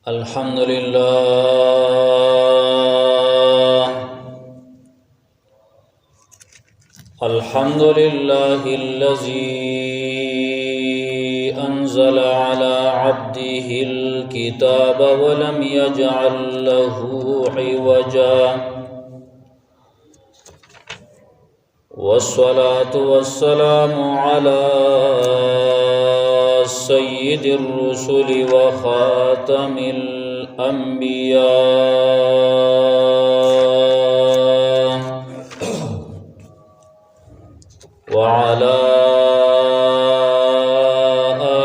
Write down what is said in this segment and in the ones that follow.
الحمد لله الذي أنزل على عبده الكتاب ولم يجعل له عوجا والصلاة والسلام على سيد الرسل وخاتم الأنبياء وعلى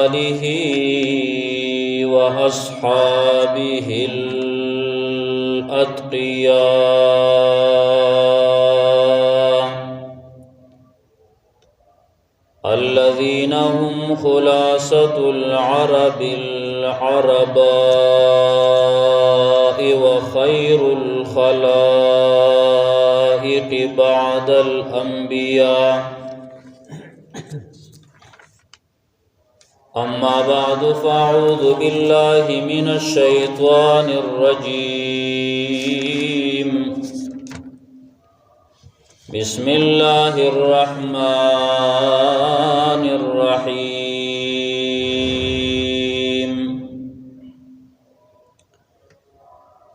آله وأصحابه الأتقياء الذين هم خلاصة العرب العرباء وخير الخلائق بعد الأنبياء. أما بعد فأعوذ بالله من الشيطان الرجيم. بسم الله الرحمن الرحيم.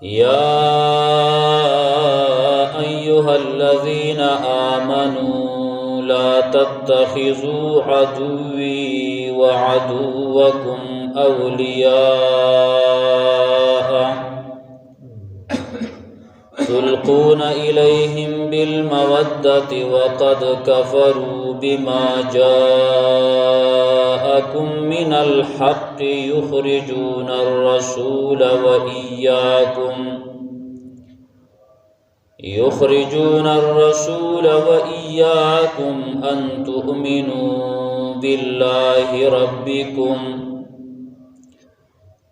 يا أيها الذين آمنوا لا تتخذوا عدوي وعدوكم أولياء تلقون إليهم بالمودة وقد كفروا بما جاءكم من الحق يخرجون الرسول وإياكم أن تؤمنوا بالله ربكم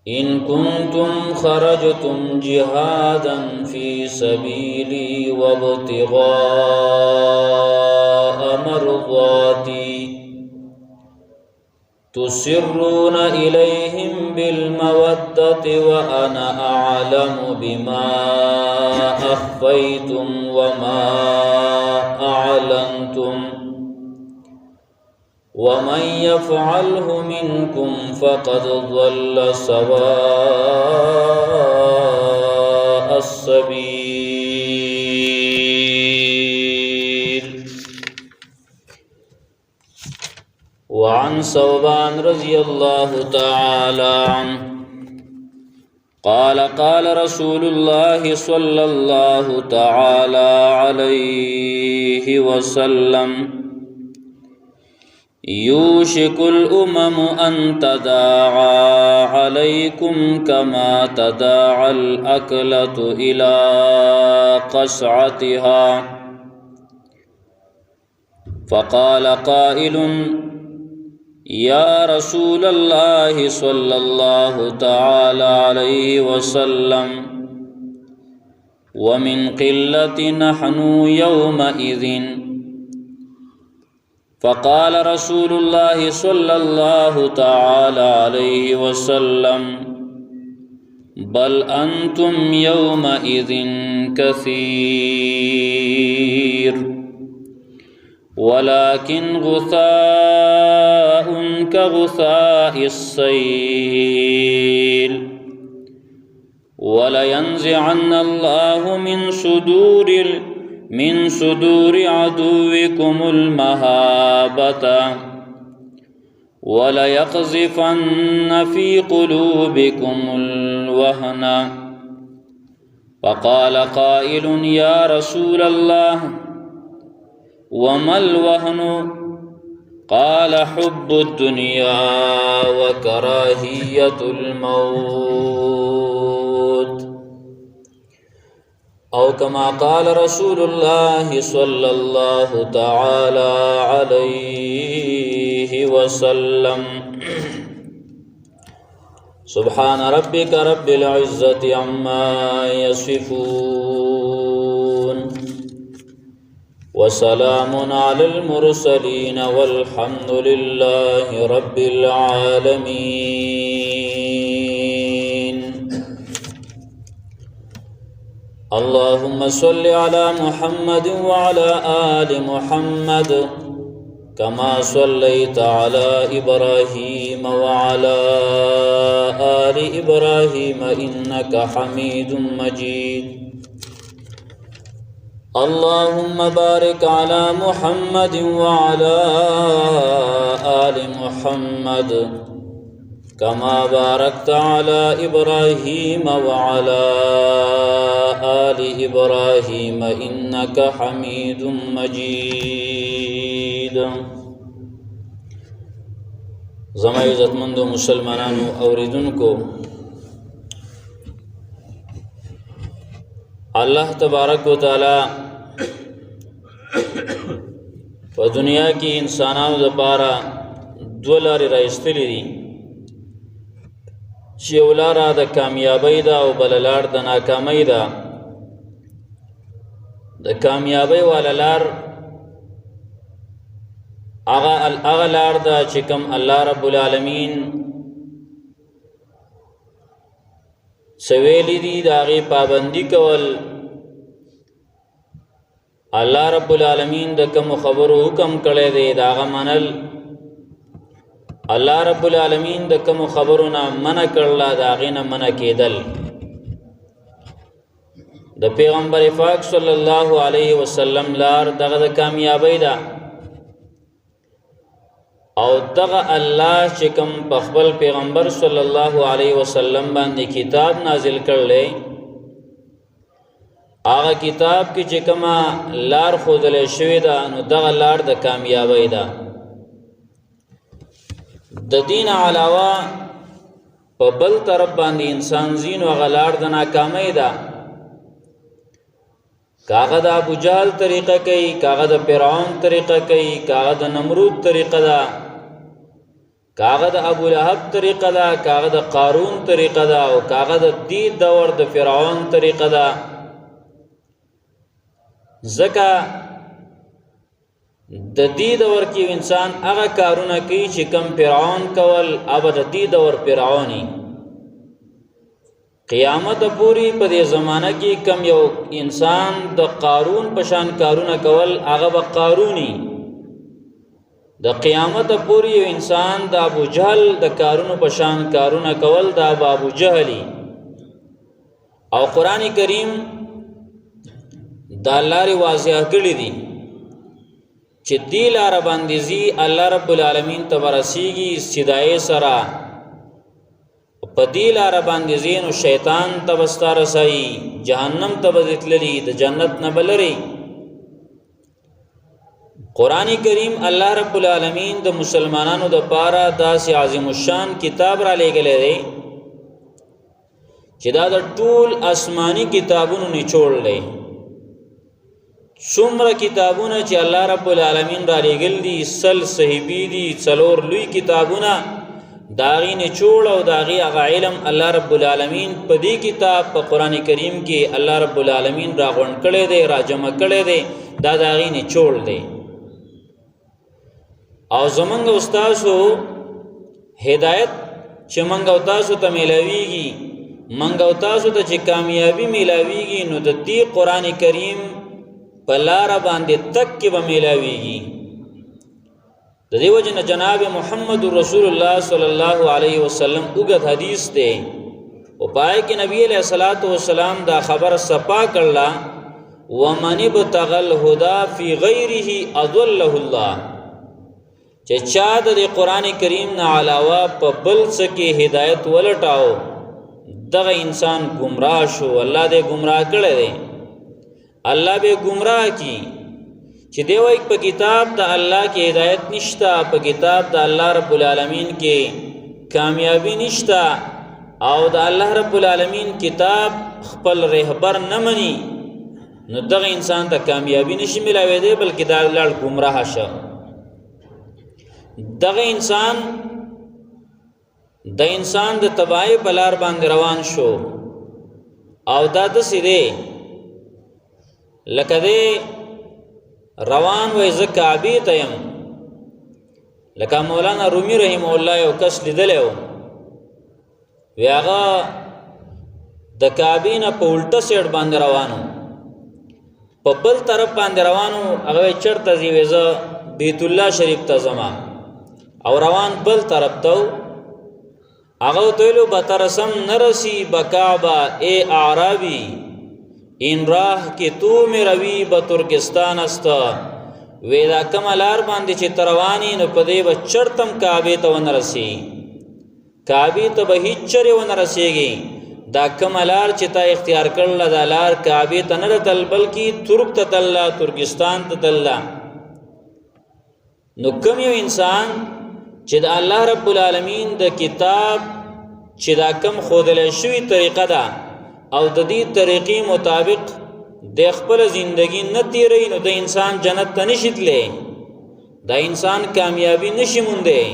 إن كنتم خرجتم جهادا في سبيلي وابتغاء مرضاتي تسرون إليهم بالمودة وأنا أعلم بما أخفيتم وما أعلنتم ومن يفعله منكم فقد ضل سواء السبيل. وعن ثوبان رضي الله تعالى عنه قال قال رسول الله صلى الله تعالى عليه وسلم يوشك الأمم أن تداعى عليكم كما تداعى الأكلة إلى قصعتها. فقال قائل يا رسول الله صلى الله تعالى عليه وسلم ومن قلة نحن يومئذ. فقال رسول الله صلى الله تعالى عليه وسلم بل أنتم يومئذ كثير ولكن غثاء كغثاء السيل ولينزعن الله من صدور عدوكم المهابة وليقذفن في قلوبكم الوهن. فقال قائل يا رسول الله وما الوهن؟ قال حب الدنيا وكراهية الموت أو كما قال رسول الله صلى الله تعالى عليه وسلم. سبحان ربك رب العزة عما يصفون وسلام على المرسلين والحمد لله رب العالمين. اللهم صل على محمد وعلى آل محمد كما صليت على إبراهيم وعلى آل إبراهيم إنك حميد مجيد اللهم بارك على محمد وعلى آل محمد كما باركت على إبراهيم وعلى آل إبراهيم إنك حميد مجيد. زما عزتمند مسلمانانو اوریدونکو، الله تبارک و تعالی په دنیا کې انسانانو لپاره دوه لارې راایستلې دي، چې یو لاره د کامیابۍ ده او بله لار د ناکامۍ ده. د کامیابۍ والا لار هغه لار ده چې کوم الله رب العالمین سویلی دي د هغې پابندي کول، الله رب العالمین د کومو خبرو حکم کړی دی د هغه منل، الله رب العالمین د کومو خبرو نه منع کړله د هغې نه منع کېدل. د پیغمبر پاک صلی الله علیه وسلم لار دغه د کامیابۍ ده، او دغه الله چې کوم په خپل پیغمبر صلی الله علیه وسلم باندې کتاب نازل کړلی، هغه کتاب کې چې کومه لار ښودلی شوې ده نو دغه لار د کامیابۍ ده. د دین علاوه په بل طرف باندې انسان ځینو هغه لار د ناکامۍ ده، کاغه د ابو جهل طریقه کوي، کاغه د فرعون طریقه کوي، کاغه د نمرود طریقه ده، کاغه د ابو لهب طریقه ده، کاغه د قارون طریقه ده، او کاغه د دې دور د فرعون طریقه ده. ځکه د دې دور کې انسان هغه کارونه کوي چې کم فرعون کول، اب د دې دور فرعونی قیامت پوری په دې زمانہ کې کم یو انسان د قارون پشان کارونه کول هغه به قارونی، د قیامت پوری یو انسان د ابو جهل د کارونو پشان کارونه کول د ابو جهلی. او قرآن کریم دا لارې واضح کړي دي چې دې لاره باندې ځي الله رب العالمین ته ورسیږي سیدای سره، په دې لاره باندې ځي نو شیطان ته به ستا رسایي، جهنم ته به تللي، د جنت نه به لرې. قرآن کریم الله رب العالمین د مسلمانانو دپاره داسې عظیم الشان کتاب را لېږلی دی چې دا د ټول آسماني کتابونو نچوړ دی. څومره کتابونه چې الله رب العالمین را لېږل دي، سل صحیفې دي، څلور لوی کتابونه، د هغې نچوړ او د هغې هغه علم الله رب العالمین په دې کتاب په قرآن کریم کې الله رب العالمین را غونډ کړی دی، را جمع کړی دی، دا د هغې نچوړ دی. او زمونږ او ستاسو هدایت چې مونږ او تاسو ته میلاویږي، مونږ او تاسو ته چې کامیابي میلاویږي، نو د دې قرآن کریم په لاره باندې تک کې به میلاویږي. د دې وجه نه جناب محمد رسول الله صلی الله علیه وسلم اوږد حدیث دی، او پای کې نبی علیہ الصلوۃ والسلام دا خبر صفا کړله، ومن ابتغى الهدى فی غیره اضله الله، چې چا د قرآن کریم نه علاوه په بل څه کې هدایت ولټاو دغه انسان گمراه شو، الله دې گمراه کړی دی، الله به گمراه کی. چې دی وایي په کتاب د الله کې هدایت نشته، په کتاب د الله رب العالمین کې کامیابی نشته، او د الله رب العالمین کتاب خپل رهبر نه مني، نو دغه انسان ته کامیابی نشي ملاویدی، بلکې دا لړ گمراه شه. دغه انسان د تباہی په لار باندې روان شو، او دا داسې دی لکه دی روان وای زه کعبې ته یم. لکه مولانا رومي رحمه الله یو کس لیدلی و، وی هغه د کعبې نه په الټه سیټ باندې روانو، په بل طرف باندې روانو. هغه چرته ځي وزه بیت الله شریف ته زما او روان بل طرف ته. هغه ویلو بترسم نرسی بکعبه ای اعرابی، این راه کې تو مې روي به ترکستان است. وی دا کوم لار باندې چې تروانی نو په دې به چرتم کعبې ته ونه رسي، کعبې ته به هیڅ چرې ونه رسېږي. دا کوم لار چې تا اختیار کړله دا لار کعبې ته نه تل بلکې ترک ته تلله، ترکستان ته تلله. نو کوم یو انسان چې د الله رب العالمین د کتاب چې دا کم ښودلی شوي طریقه ده او د دې طریقې مطابق د خپل زندگی نه تیری، نو د انسان جنت ته نشي تللی، دا انسان کامیابی نشي موندی.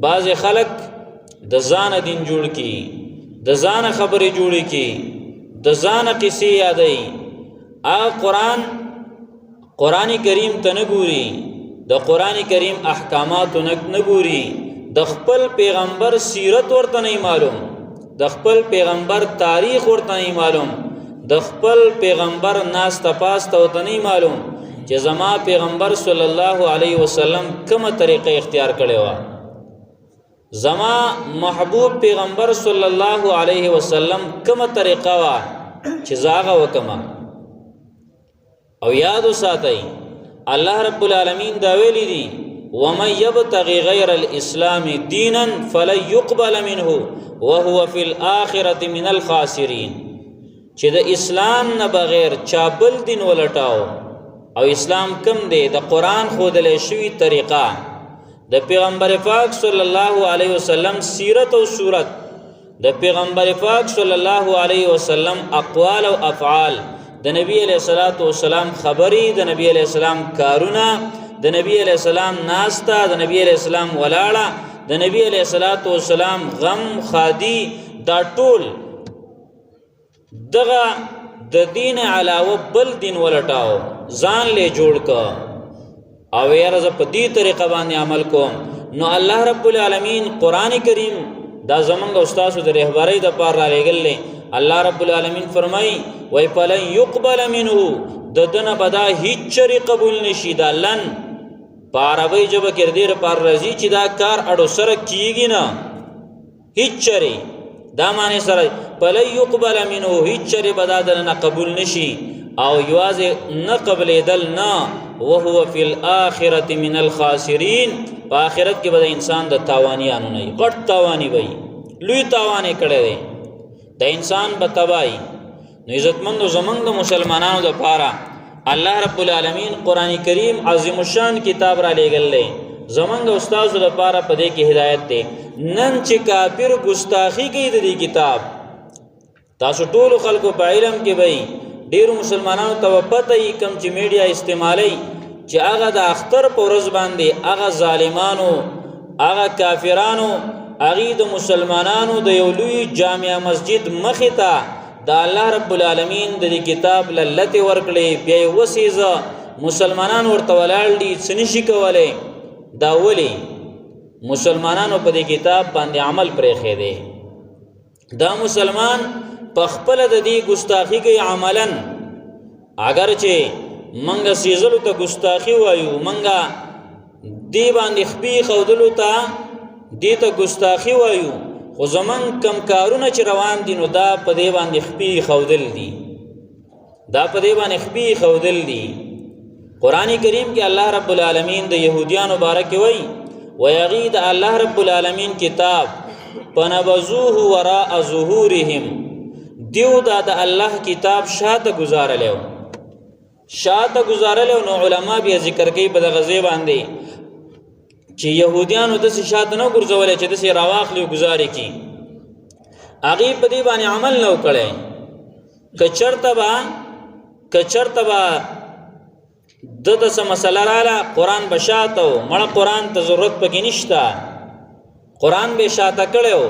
بعض خلق د ځان دین جوړ کی، د ځان خبرې جوړې کی، د ځان قصې یادې. قرآن کریم ته نه ګوري، د قرآن کریم احکامات نه ګوري، د خپل پیغمبر سیرت ورته نه معلوم، د خپل پیغمبر تاریخ ورته نه معلوم، د خپل پیغمبر ناس تپاس ته ورته نه معلوم چې زما پیغمبر صلی الله علیه وسلم کومه طریقه اختیار کړې و، زما محبوب پیغمبر صلی الله علیه وسلم کومه طریقه وا چې زاغه وکما. او یاد وساتئ الله رب العالمین دا ویلی دی ومن یبتغی غیر الاسلام دینا فلن یقبل منه وهو فی الاخرة من الخاسرین. چې د اسلام نه بغیر چا بل دین ولټاو، او اسلام کم دی د قرآن ښودلی شوي طریقه، د پیغمبر پاک صلی الله علیه وسلم سیرت او صورت، د پیغمبر پاک صلی الله علیه وسلم اقوال او افعال، د نبی علیہ الصلوۃ والسلام خبری، د نبی علیہ السلام کارونه، د نبی علیہ السلام ناستا، د نبی علیہ السلام ولاړه، د نبی علیہ الصلوۃ والسلام غم خادي، دا ټول دغه د دین علاوه بل دین ولټاو، ځان له جوړ کا او یاره ز په دې طریقه باندې عمل کوم. نو الله رب العالمین قرآن کریم دا زمونږ استادو د رهبری د پاره را لېږلی. الله رب العالمین فرمای وای فلن یقبل منه، د دنه بدا هیڅ چری قبول نشي. دا لن په عربی ژبه کې ډېر پر راځي چې دا کار اډو سره کیږي نه، هیڅ چری دا معنی سره فلن یقبل منه، هیڅ چری بدا دنه قبول نشي او یوازې نه قبلېدل نه، وهو فی الاخرة من الخاسرین، په آخرت کې به د انسان د تاوانیانو نه وي، غټ تاوانی به وي، لوی تاوان یې کړی دی، د انسان به تباهي. نو عزتمندو زمونږ د مسلمانانو دپاره الله رب العالمین قرآن کریم عظیم الشان کتاب را لېږلی، زمونږ استادو دپاره په دې کې هدایت دی. نن چې کافر ګستاخي کوي د دې کتاب، تاسو ټولو خلکو په علم کې به ډیرو مسلمانانو ته پته یې کم چې میډیا استعمالي چې هغه د اختر په ورځ باندې هغه ظالمانو، هغه کافرانو، هغه د مسلمانانو د یو لوی جامع مسجد مخې ته د الله رب العالمین د دې کتاب لته ورکړي، بیا وسیزه مسلمانان ورته ولاړ دي، څه نشي کولی. دا ولی مسلمانانو په دې کتاب باندې عمل پرېښی دی. دا مسلمان په خپل د دې ګستاخی کوي عملاً، اگر چې منګه سیزلو ته ګستاخی وایو، منګه دی باندې خپې خودلو ته دې ته ګستاخی وایو، خو زمون کم کارونه چې روان دي نو دا په دې باندې خپې خودل دي، دا په دې باندې خپې خودل دي. قرآن کریم کې الله رب العالمین د يهوديانو بارک وایي ويغيد الله رب العالمین کتاب فنبذوه وراء ظهورهم، دیو دا د الله کتاب شاته گزارلیو، شاته گزارلیو. نو علما بیا ذکر کوي په دغه ځای باندې چې يهوديانو د شاته نه ګرځولې چې د سي راواخلو گزارې کی، هغه په دې باندې عمل نه وکړي. کچرته با د څه مسله رااله قرآن بشاته مړه، قرآن ته ضرورت پکې نشته، قرآن به شاته کړو.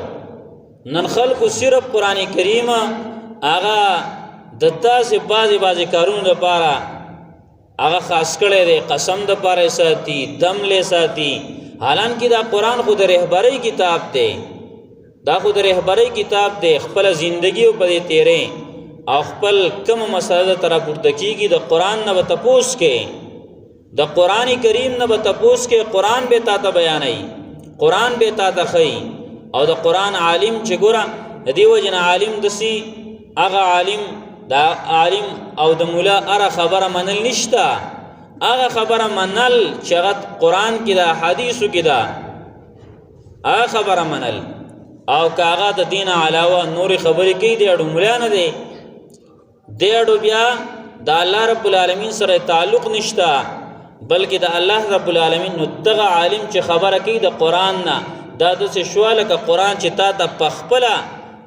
نن خلکو صرف قرآن کریم هغه د تاسې بعضې کارونو لپاره هغه خاص کړی دی، قسم دپاره ساتي، دم لی ساتي، حالانکه دا قرآن خو د رهبرۍ کتاب دی، دا خو د رهبری کتاب دی، خپل زندگی په دې تیرې او خپل کوم مسله تر پورته کیږي د قران نه به تپوس کې، د قران کریم نه به تپوس کې، قران به تا ته بیانای، قران به تا ته خي. او د قران عالم چې ګوره د دې وجنه عالم دسی هغه عالم دا عالم او د مولا اره خبره منل نشتا، هغه خبره منل چې هغه قران کې دا حدیثو کې دا هغه خبره منل. او کاغه د دین علاوه نور خبرې کوي د اړو مولا نه دی، د اړو بیا د الله رب العالمین سره تعلق نشتا، بلکې د الله رب العالمین نو دغه عالم چې خبره کوي د قران نه دا د څه سواله ک قران چې تا ته پخپله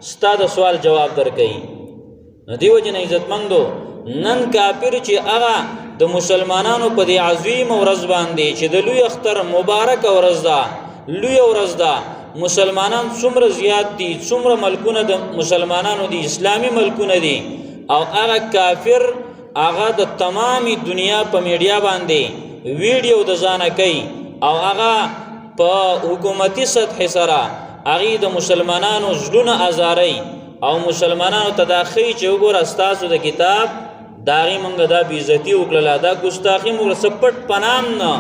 ستاسو سوال جواب درکړي. نو دیو جن عزتمندو نن کافر چې هغه د مسلمانانو په دی عظیم ورځ باندې چې د لوی اختر مبارک ورځ ده، لوی ورځ ده، مسلمانان څومره زیات دي، څومره ملکونه د مسلمانانو دي، اسلامی ملکونه دي، او هغه کافر هغه د تمامي دنیا په میډیا باندې ویډیو د ځانه کوي او هغه په حکومتي سطح سره هغه د مسلمانانو زړونه ازاري او مسلمانانو تداخی چې وګور استاسو د کتاب داغي منګه دا بیزتی وکړه، دا ګستاخی موږ سپټ پنام نه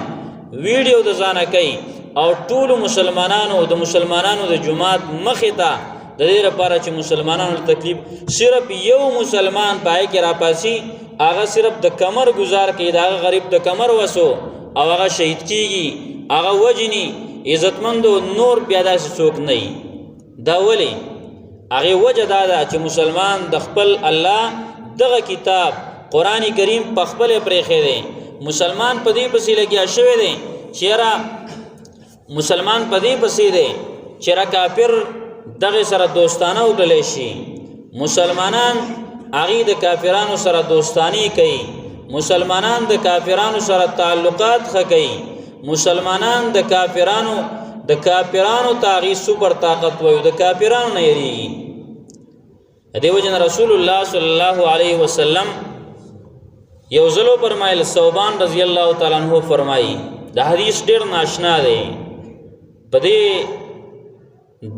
ویډیو د ځانه کوي او ټول مسلمانانو د مسلمانانو د جماعت مخې ته د دې لپاره چې مسلمانانو تکلیف صرف یو مسلمان پای کې راپاسي، هغه صرف د کمر گزار کوي، دا غریب د کمر وسو او هغه شهید کیږي، هغه وجني عزتمندو نور بیا داسې څوک نه. دا ولی هغه وجه دا ده چې مسلمان د خپل الله دغه کتاب قرآن کریم په خپل پرېښی دی، مسلمان په دې پسې لګیا شوی دی چیرې مسلمان په دې پسې دی چیرې کافر دغه سره دوستانه وکړي شي، مسلمانان هغه د کافرانو سره دوستانی کوي، مسلمانان د کافرانو سره تعلقات ښه کوي، مسلمانان د کافرانو تاغي سپر طاقت وي، د کافرانو نه یریږي. دیو جن رسول الله صلی الله علیه وسلم یو ځلو فرمایل، ثوبان رضی الله تعالی عنہ فرمایي، د حدیث ډیر ناشنا دی، په دې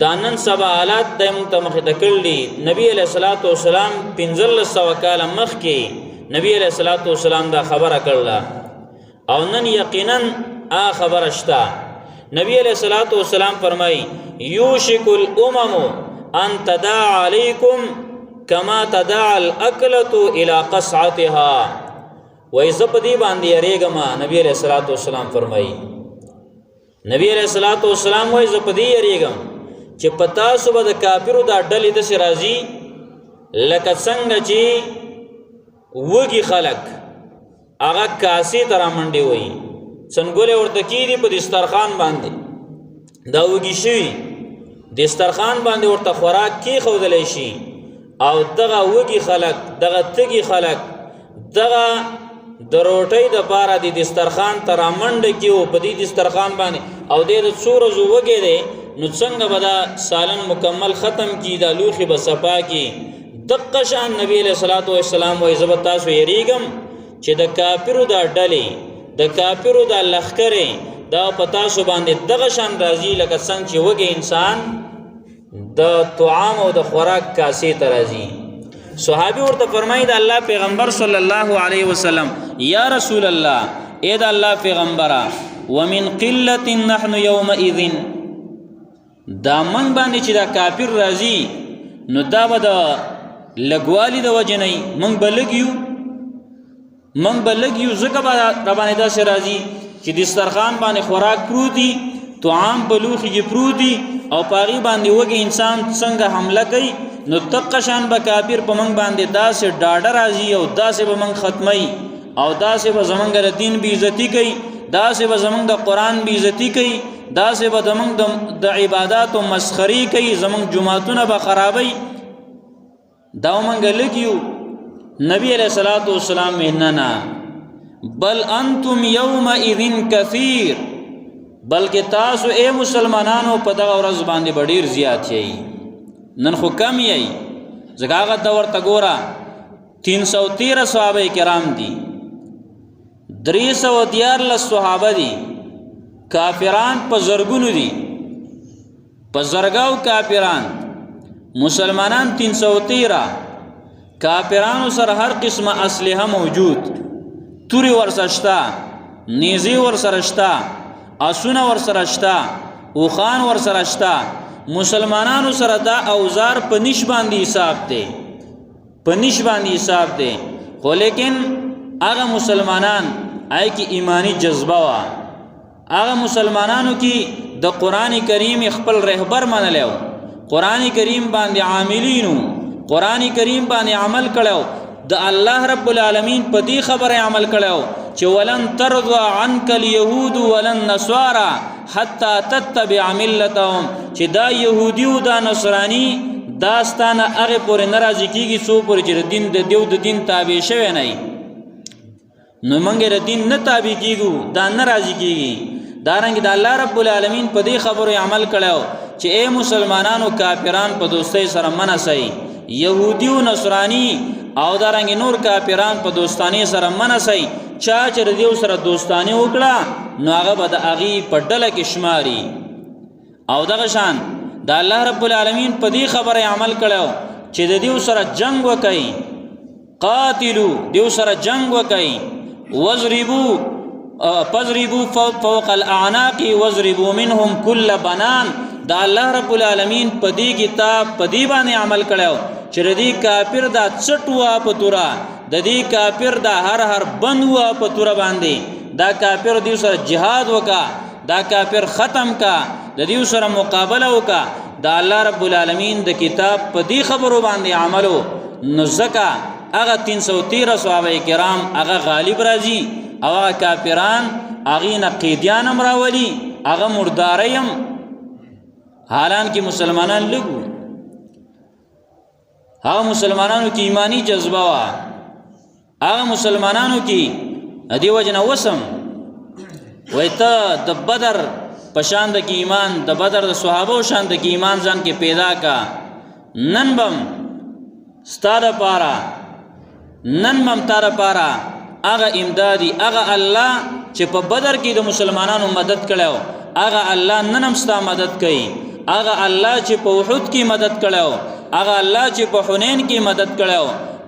دانن سبا حالات د متمخ دکړلی. نبی علیہ الصلوۃ والسلام 1500 کال مخکې نبی علیہ الصلوۃ والسلام دا خبره کړله او نن یقینا خبره شته. نبی علیہ الصلوۃ والسلام فرمایي، یوشک الامم ان تداعى علیکم کما تداعى الاکلۃ الی قصعتها. وای زپدی باندې یریګما، نبی علیہ الصلوۃ والسلام فرمایي، نبی علیہ الصلوۃ والسلام وای زپدی یریګم چې پتا صبح د کافرو دا ډلې د سرازي لکه څنګه چې وږي خلق هغه کاسي تر منډي وي، څنګه ورته کیږي په دسترخوان باندې دا وږي شي، دسترخوان باندې ورته خوراک کی خودلې شي، او دغه وږي خلق دغه تګي خلق دغه د روټۍ د پاره د دسترخوان تر منډه کیو په دې دسترخوان باندې او د څورو وږي دي، نو څنګه بدا سالن مکمل ختم کی دا لوخي بصفا کی. دقه شان نبی علیہ الصلوۃ والسلام وای زبر تاسو یریګم چې د کافرو دا ډلې د کافرو دا لخرې دا پتا سو باندې دغه شان راځي لکه څنګه چې وګي انسان د طعام او د خوراک کاسې ترازی. صحابي ورته فرمایي د الله پیغمبر صلی الله علیه وسلم، یا رسول الله، اے د الله پیغمبره، ومن قلة نحن يومئذ، دا من باندې چې دا کافر راځي نو دا به د لګوالي د وجه نه من بلګیو ځکه به ربانې داسې راځي چې دسترخوان باندې خوراک پروتي، طعام په لوښي کې پروتي او پاغي باندې وږي انسان څنګه حمله کوي، نو تقشان به کافر په من باندې داسې ډاډه راځي او داسې به من ختمي او داسې به زمونږ د دین بې عزتي کوي، داسې به زمونږ د قرآن بې عزتي کوي، داسې به زمونږ د عباداتو مسخري کوي، زمونږ جماعتونه به خرابوي. دا ومنګه لګیو. نبی علیہ الصلوۃ والسلام نه بل انتم یومئذ کثیر، بلکې تاسو اے مسلمانانو په دغه ورځ باندې ډیر زیات یې، نن خو کم یې. ځکه هغه دور ته ګوره 313 صحابه کرام دي، 314 صحابه دي، کافران په زرګونو دي، پزرگاو کافران مسلمانان 313 کافرانو سره هر قسمه اسلحه موجود توری ورسشتا نیزی ورسرشتا اسونه ورسرشتا وخان ورسرشتا مسلمانانو سره دا اوزار پنیش باندې حساب دی پنیش باندې حساب دی خو لیکن هغه مسلمانان آی کی ایمانی جذبه وا هغه مسلمانانو کی د قران کریم خپل رهبر منلو قران کریم باندې عاملینو قران کریم باندې عمل کړو د الله رب العالمین په دې خبره عمل کړو چې ولن ترضى عنك اليهود ولن نصارى حتى تتبع ملتهم چې دا يهودي او دا نصراني داستانه هغه پورې ناراضي کیږي څو پورې چې دین د دیو د دین تابع شوی نه نو مونږه د دین نه تابع کیږو دا ناراضي کیږي دارنګ د الله رب العالمین په دې خبره عمل کړو چې اے مسلمانانو کافران په دوستۍ سره مناسي يهودي او نصراني او دارنګ نور کافران په دوستانه سره مناسي چا چې دیو سره دوستانه وکړه نو هغه به د اغي په ډله کې شماري او دغه شان د الله رب العالمین په دې خبره عمل کړو چې د دیو سره جنگ وکړي قاتلو دیو سره جنگ وکړي فضربوا فوق الاعناق واضربوا منهم كل بنان دا الله رب العالمین په دې کتاب په دې باندې عمل کړو چې ردی کافر دا چټوا پتورا د دې کافر دا هر بندوا پتورا باندې دا کافر دې سره jihad وکا دا کافر ختم کا د دې سره مقابله وکا دا الله رب العالمین د کتاب په دې خبرو باندې عملو نو زکا هغه 313 صحابه کرام هغه غالب راځي او هغه کافران هغه نقیدیان امراولي هغه مرداریم حالان کې مسلمانان لګو هغه مسلمانانو کې ایمانی جذبه وا هغه مسلمانانو کې ادي وجنه وسم وایته د بدر پشان د کې ایمان د بدر د صحابه شان د کې ایمان ځان کې پیدا کا ننبم ستاره پارا ننبم تاره پارا هغه امدادي هغه الله چې په بدر کې د مسلمانانو مدد کړو هغه الله ننم ستا مدد کوي هغه الله چې په احد کې مدد کړو هغه الله چې په حنین کې مدد کړو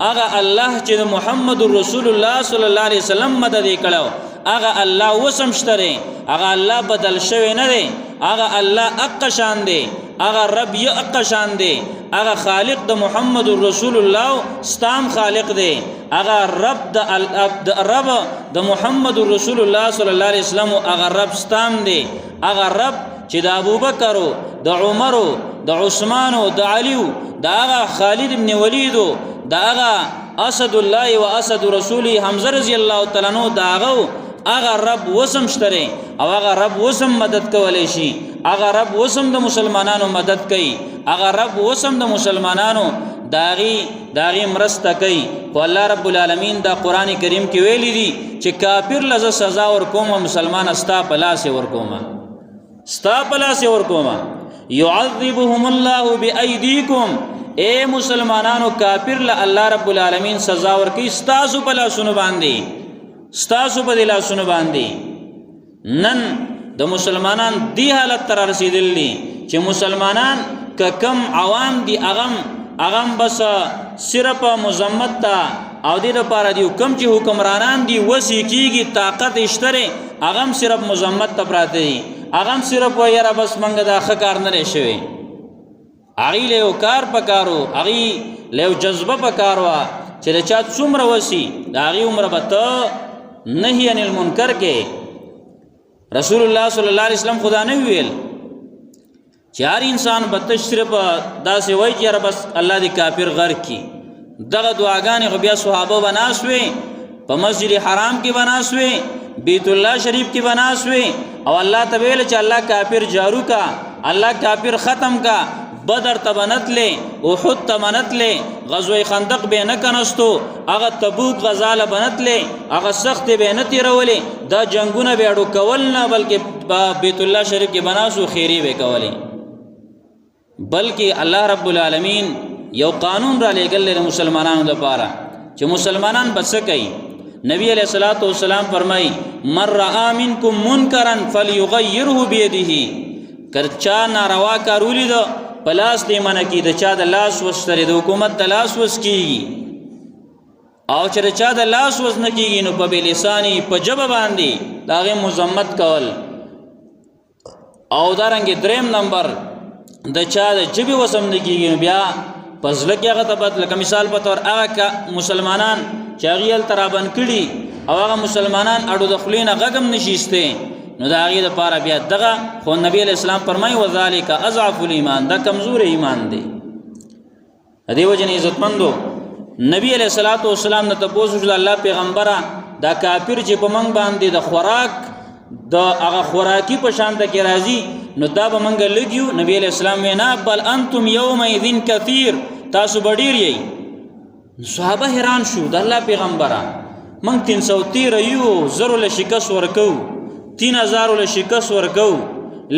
هغه الله چې محمد رسول الله صلی الله علیه وسلم مدد کړو هغه الله وسم شتره هغه الله بدل شوی نه دی هغه الله اق شان دی هغه رب ی اق شان دی هغه خالق د محمد رسول الله ستام خالق دی هغه رب د رب د محمد رسول الله صلی الله علیه وسلم هغه رب ستام دی هغه رب چې د ابوبکر د عمر د عثمان د علی د هغه خالد ابن ولید د هغه اسد الله و اسد رسوله حمزه رضی الله تعالی عنہ د هغه رب وسم شتره او هغه رب وسم مدد کولای شي هغه رب وسم د مسلمانانو مدد کوي هغه رب وسم د مسلمانانو داغي مرسته کوي او الله رب العالمین دا قران کریم کې ویلي دي چې کافر لزه سزا ورکوم مسلمان استا پلاس ورکوم استا پلاس ورکوم يعذبهم الله بأيديكم اے مسلمانانو کافر له الله رب العالمین سزا ورکي استاسو پلاسونو باندې ستاسو په دلاسونو باندې نن د مسلمانان دی حالت تر رسیدل دي چې مسلمانان کم عوام دي اغم بس صرف مزمت تا او دې لپاره دی کم چې حکمرانان دي وسی کیږي طاقت اشتره اغم صرف مزمت ته پراته دي اغم صرف یاره بس منګه دا خکار نه شوی اغي له کار پکارو اغي له جذبه پکاروا چې چا څومره وسی دا اغي عمر بته نهی عن المنکر کې رسول الله صلی الله علیه وسلم خدا نه ویل چې هر انسان بتش صرف داسې وای چې بس الله دې کافر غرق کی دغه دعاګانې غو بیا صحابه بناسوي په مسجد حرام کې بناسوي بیت الله شریف کې بناسوي او الله تعالی چې الله کافر جارو کا الله کافر ختم کا بدر تبنت لے احد تبنت لے غزوه خندق به نه کنستو هغه تبوک غزاله بنت لے هغه سخت به نه تیرولې دا جنگونه به اډو کول نه بلکې بیت الله شریف کې بناسو خیری به کولې بلکې الله رب العالمین یو قانون را لګل مسلمانانو لپاره چې مسلمانان بس کوي نبی علیہ الصلوۃ والسلام فرمای من رأى منکم منکرا فليغيره بيده که چا ناروا کار ولید په لاس دې منع کړي د چا د لاس وس سره د حکومت د لاس وس کېږي او چې د چا د لاس وس نه کېږي نو په بلساني په ژبه باندې د هغې مذمت کول او دارنګې دریم نمبر د چا د ژبې وس هم نه کېږي نو بیا په زړه کې هغه ته بد لکه مثال په طور هغه مسلمانان چې هغې هلته رابند کړي او هغه مسلمانان اډو د خولې نه غږ هم نشي ایستی نو د هغې دپاره بیا دغه خو نبي علیه السلام فرمایي وذلک اضعف الایمان دا کمزور ایمان دی د دې وجې نه عزتمندو نبی علیه السلام نه تپوس وشو د الله پیغمبره دا کافر چې په موږ باندې د خوراک د هغه خوراکي په شان ته کې راځي نو دا به موږ لږ یو نبی علیه السلام وینا بل انتم یومئذ کثیر تاسو به ډېر یئ صحابه حیران شو د الله پیغمبره موږ 313 یو زرو له شکست ورکو 3000 له شکست ورکو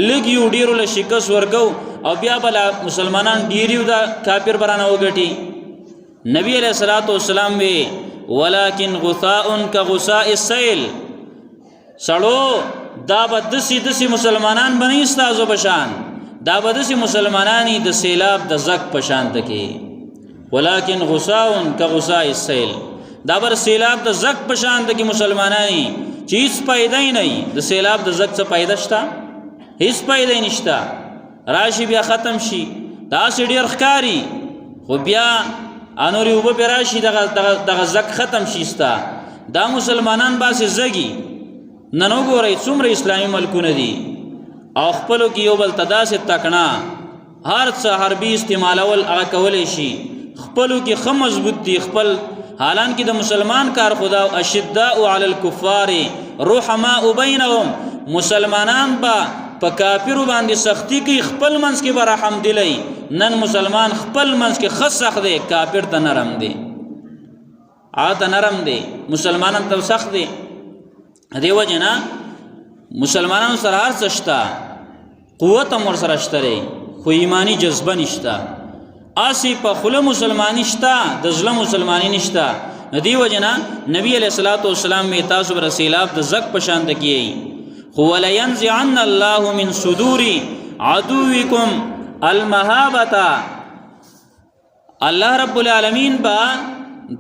لږ یو ډېرو له شکست ورکو او بیا بله مسلمانان ډېر یو دا کافر برانه وګټي نبی علیہ السلام وی ولکن غثاء کغثاء السیل سړو دا به دسی مسلمانان بنی استازو بشان دا به دسی مسلمانانی د سیلاب د زک پشان تکي ولکن غثاء کغثاء السیل دا بر سیلاب د زک پشان تکي مسلمانانی چیز پیدا نه د سیلاب د زک څخه پیدا شتا هیڅ پیدا نشتا راشي بیا ختم شي دا سړي ښکاری خو بیا انوري وب براشي دغه زک ختم شيستا دا مسلمانان باسي زګي نن وګورئ څومره اسلامي ملکونه دي او خپلو کې یو بل تداسې تکنا هر څه حربي استعمالول هغه کولی شي خپلو کې ښه مضبوط دي خپل حالان کې د مسلمان کار خدا اشداء علی الکفار رحماء بینهم مسلمانان با په کافرو باندې سختی کوي خپل منځ کې به رحم دلی نن مسلمان خپل منځ کې ښه سخت دی کافر ته نرم دی ته نرم دی مسلمانان ته سخت دی دې وجې نه مسلمانانو سره هر څه شته قوت هم ورسره شته دی خو ایمانی جذبه نشته آسی په خوله مسلمانی شته د زړه مسلمانی نشته دې وجې نه نبی علیه السلام وی تاسو به سیلاب د زک په شان ته کیئ خو ولینزعن الله من صدور عدوکم المهابه الله رب العالمین با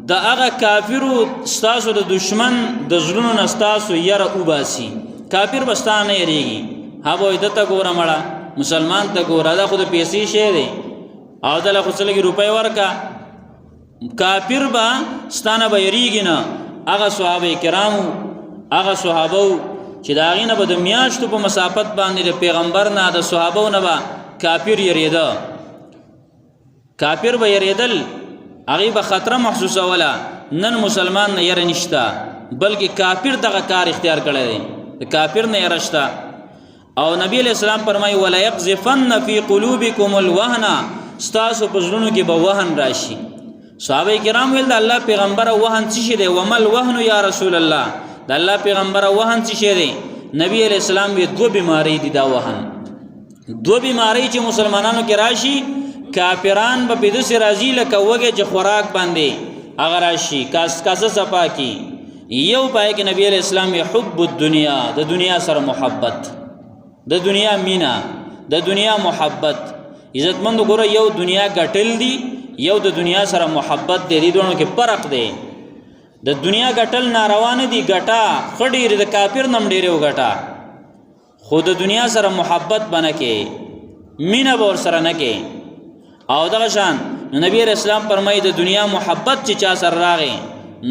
د هغه کافرو ستاسو د دشمن د زړونو نه ستاسو یره وباسي کافر به ستا نه یریږي هغه وایي دته ګوره مړه مسلمان ته ګوره دا خو د پیسې شی دی او دله خو څه لږې روپۍ ورکه کافر به ستا نه به یریږي نه هغه صحابه کرامو هغه صحابو چې د هغې نه به د میاشتو په مسافت باندې د پیغمبر نه د صحابو نه به کافر یریده کافر به یریدل هغې به خطره محسوسوله نن مسلمان نه یره نشته بلکې کافر دغه کار اختیار کړی دی د کافر نه یره شته او نبی علیہ السلام فرمایي وليقذفن فی قلوبکم الوهن ستاسو په زړونو کې به وهن راشي صحابه کرام ویل د الله پیغمبره وهن څه شی دی ومل وهن یا رسول الله د الله پیغمبره وهن څه شی دی نبی علیہ السلام وی دو بیماری دي دا وهن دو بیماری چې مسلمانانو کې راشي کافران به په دې راضی لکه وګه چې خوراک باندې اگر راشي کاسه صفا کی یو پای کې نبی علیہ السلام حب الدنیا د دنیا سره محبت د دنیا مینا د دنیا محبت عزتمند ګوره یو دنیا ګټل دی یو د دنیا سره محبت دی دې دوه کې فرق دی د دنیا ګټل ناروا نه دی ګټا خډیر د کافر نم ډیره وګټا خود د دنیا سره محبت بنه کې مینا به ور سره نه کې او دغه شان نبی رسول الله فرمایي د دنیا محبت چې چا سره راغی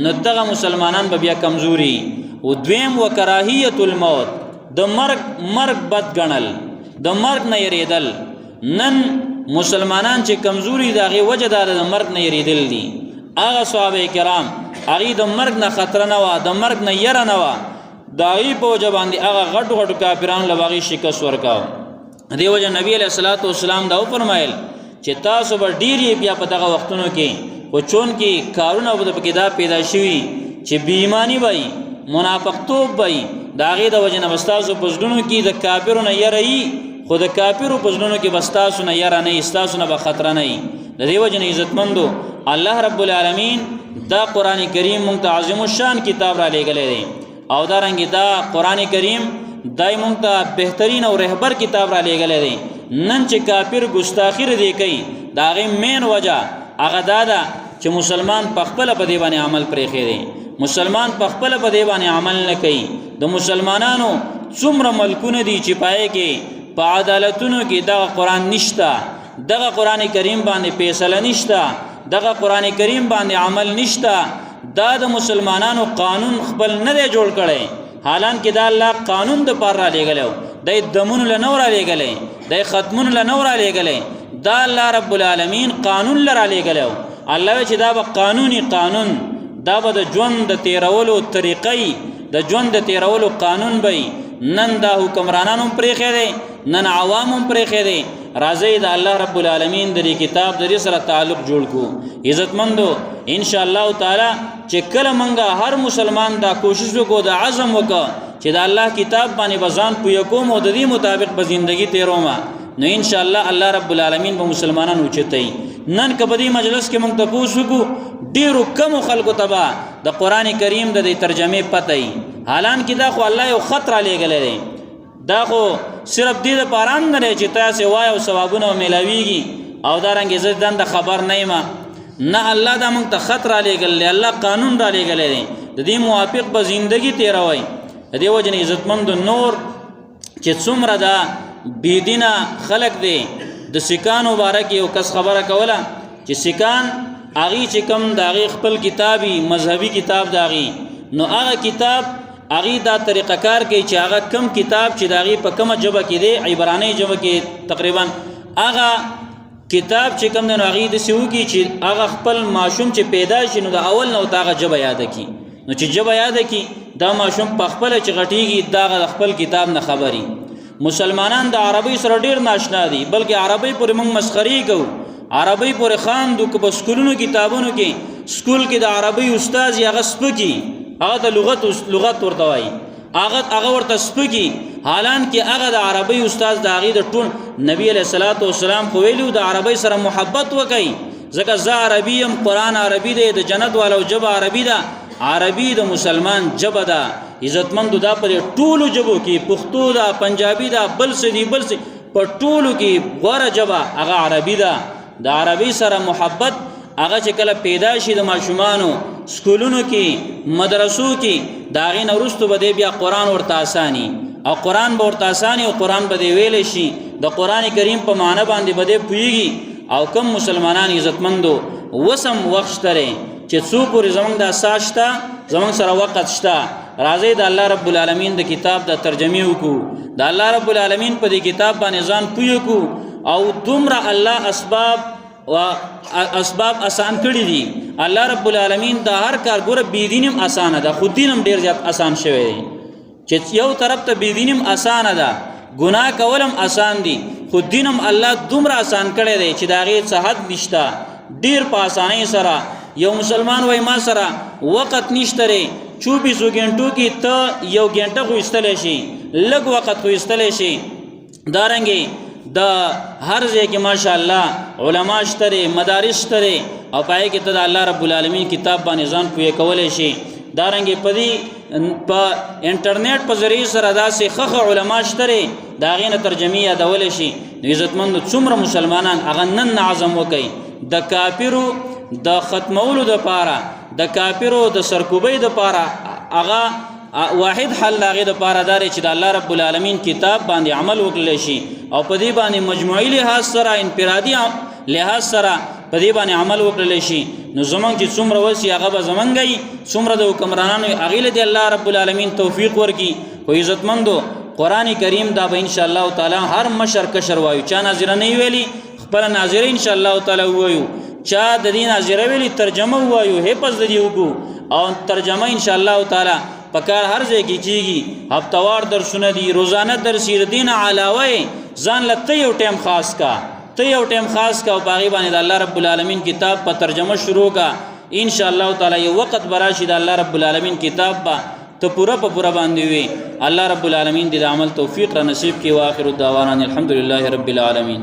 نو دغه مسلمانان به بیا کمزوري او دویم وکراهیت الموت د مرګ بد ګڼل د مرګ نه یریدل نن مسلمانان چې کمزوري دغه وجه د مرګ نه یریدل دي هغه صحابه کرام هغه د مرګ نه خطر نه و د مرګ نه یره نه و دای په وجه باندې هغه غټ کافرانو لواغي شکست ورکاو دی وجه نبی علیہ الصلوۃ والسلام دا فرمایل چې تاسو به ډیر بیا په دغه وختونو کې خو چون کې کارونه به پکې دا پیدا شوي چې بېایماني وای منافقتوب وای دا غي د وجه نه بستاسو پزړونو کې د کافرو نه یری خو د کافرو پزړونو کې بستاسو نه یره نه استاسو نه به خطر نه د دې وجه نه عزتمندو الله رب العالمین دا قران کریم مونږ ته عظیم الشان کتاب را لېږلی دی او دا رنګ دا قران کریم دای مونږ ته بهترین او رهبر کتاب را لېږلی دی. نن چې کافر ګستاخي ردی کوي د هغې مین وجه هغه دا ده چې مسلمان پخپله په دې باندې عمل پرېښی دی. مسلمان پخپله په دې باندې عمل نه کوي. د مسلمانانو څومره ملکونه دي چې پای کې په عدالتونو کې دغه قرآن نشته، دغه قرآن کریم باندې فیصله نشته، دغه قرآن کریم باندې عمل نشته. دا د مسلمانانو قانون خپل نه دی جوړ کړی، حالانکه دا الله قانون د پاره را لېږلی، دی دمونو له نه را لېږلی، دی ختمونو له نه را لېږلی. دا الله رب العالمین قانون له را لېږلی. الله وایي چې دا به قانوني قانون، دا به د ژوند د تیرولو طریقې، د ژوند د تیرولو قانون به نن دا حکمرانان هم پرېښی دی، نن عوام هم پرېښی دی. راځئ د الله رب العالمین د دې کتاب د دې سره تعلق جوړ کړو. عزتمندو ان شاء الله تعالی چې کله منګه هر مسلمان دا کوشش وکړو، د عزم وکړه چې د الله کتاب باندې بزان پوی کوم او د دې مطابق به زندگی تیروم، نو ان شاء الله رب العالمین به مسلمانانو اوچتای. نن کبدی مجلس کې موږ ته پوښتنه ډیرو کم خلکو تبا د قران کریم د ترجمه پته ای، حالانکه دا خو الله یو خطر لګلې دی. دا خو صرف دې د پاران نه چې تاسو وای او ثوابونه ملاويږي او دا رنګ عزت دند خبر نه ما نه، الله دا موږ ته خطر لګلې، الله قانون را لګلې دی. د دې موافق به زندگی تیروي. د دې وجه عزتمند نور چې څومره دا بيدینه خلق دی. د سکان مبارک یو کس خبره کوله چې سکان اغي چې کم داغي خپل کتابي مذهبي کتاب داغي، نو هغه کتاب اغي دا طریقه کار کوي چې هغه کم کتاب چې داغي په کومه جبه کې دی، عبرانی جبه کې تقریبا هغه کتاب چې کم نه اغي د سیو کې چې هغه خپل ماشوم چې پیدا شي نو د اول نو تاغه جبه یاد کی، نو چې جبه یاد کی دا ماشوم په خپل چې غټيږي دا خپل کتاب نه خبري. مسلمانان د عربی سره ډیر ناشنا دي، بلکې عربی پر موږ مسخري کوو، عربی پر خام دو که په سکولونو کتابونو کې سکول کې د عربی استاد یا غسپکی هغه د لغت ورته وایي، هغه ورته سپکی، حالانکه هغه د عربی استاد د هغې د ټول نبی علیه الصلاۃ والسلام خو ویلو د عربی سره محبت وکړي، ځکه زه عربي یم، قرآن عربي دی، د جنت والو ژبه عربي ده، عربي د مسلمان ژبه ده. عزتمندو دا پر ټولو ژبو کې پښتو ده، پنجابي ده، بل څه دي بل څه، په ټولو کې غوره ژبه هغه عربي ده. د عربي سره محبت هغه چې کله پیدا شي د ماشومانو سکولونو کې مدرسو کې دا غي نورستو بده بیا قرآن ورته اساني او قرآن به ورته اساني او قرآن بده ویل شي، د قرآن کریم په معنی باندې بده پويږي. او کم مسلمانان عزتمندو وسم وخت ترې چې څو پورې زمونږ د اساستا زمونږ سره وخت شته، راځي د الله رب العالمین د کتاب د ترجمه وکړو، د الله رب العالمین په دې کتاب باندې ځان پوي کو او دومره الله اسباب آسان کړی دي. الله رب العالمین دا هر کار ګوره بيدینم اسانه ده، خو دینم ډیر زیات آسان شوی دی. چې یو طرف ته بيدینم اسانه ده، ګناه کولم آسان دي، خو دینم الله دومره آسان کړی دی چې دا غي صحت نشته، ډیر په اسانۍ سره یو مسلمان وای ما سره وخت نشته ری 24 غنټو کې ته یو غنټه خو استلې شي، لږ وخت خو استلې شي. دارنګي د هر ځای کې ماشاءالله علما شته، مدارس شته او پای کې ته د الله رب العالمین کتاب باندې ځان پوهه کولای شي. دارنګي په انټرنیټ په ذریعہ سره داسې خخ علما شته دا غینه ترجمه یادول شي. عزتمند څومره مسلمانان هغه نن عزم وکي د کافرو د ختمولو د پاره، د کافرو د سرکوبۍ د پاره، هغه واحد حل لاغه د پاره دار چې د الله رب العالمین کتاب باندې عمل وکړي شي او په دې باندې مجموعي لحاظ سره انفرادي لحاظ سره په دې باندې عمل وکړي شي. نو زمونږ چې څومره وسی هغه به زمونږی څومره د حکمرانانو اغیله دی الله رب العالمین توفیق ورکي. او عزتمندو قران کریم دا به ان شاء الله تعالی هر مشر کشر وایو، چا ناظر نه ویلي خپل ناظر ان شاء الله تعالی وایو، چا د دې ناظر ویلي ترجمه وایو، هپس د دې وګو او ترجمه ان شاء الله تعالی پکار هر ځای کې کیږي. هفتوار درسونه دي، روزانه درس دین علاوه ځان لته یو ټیم خاص کا، ته یو ټیم خاص کا او باغی باندې د الله رب العالمین کتاب په ترجمه شروع کا. ان شاء الله تعالی یو وخت براشي د الله رب العالمین کتاب با ته پورا باندې وي. الله رب العالمین دې عمل توفیق را نصیب کړي. واخر الدعوانا الحمدلله رب العالمین.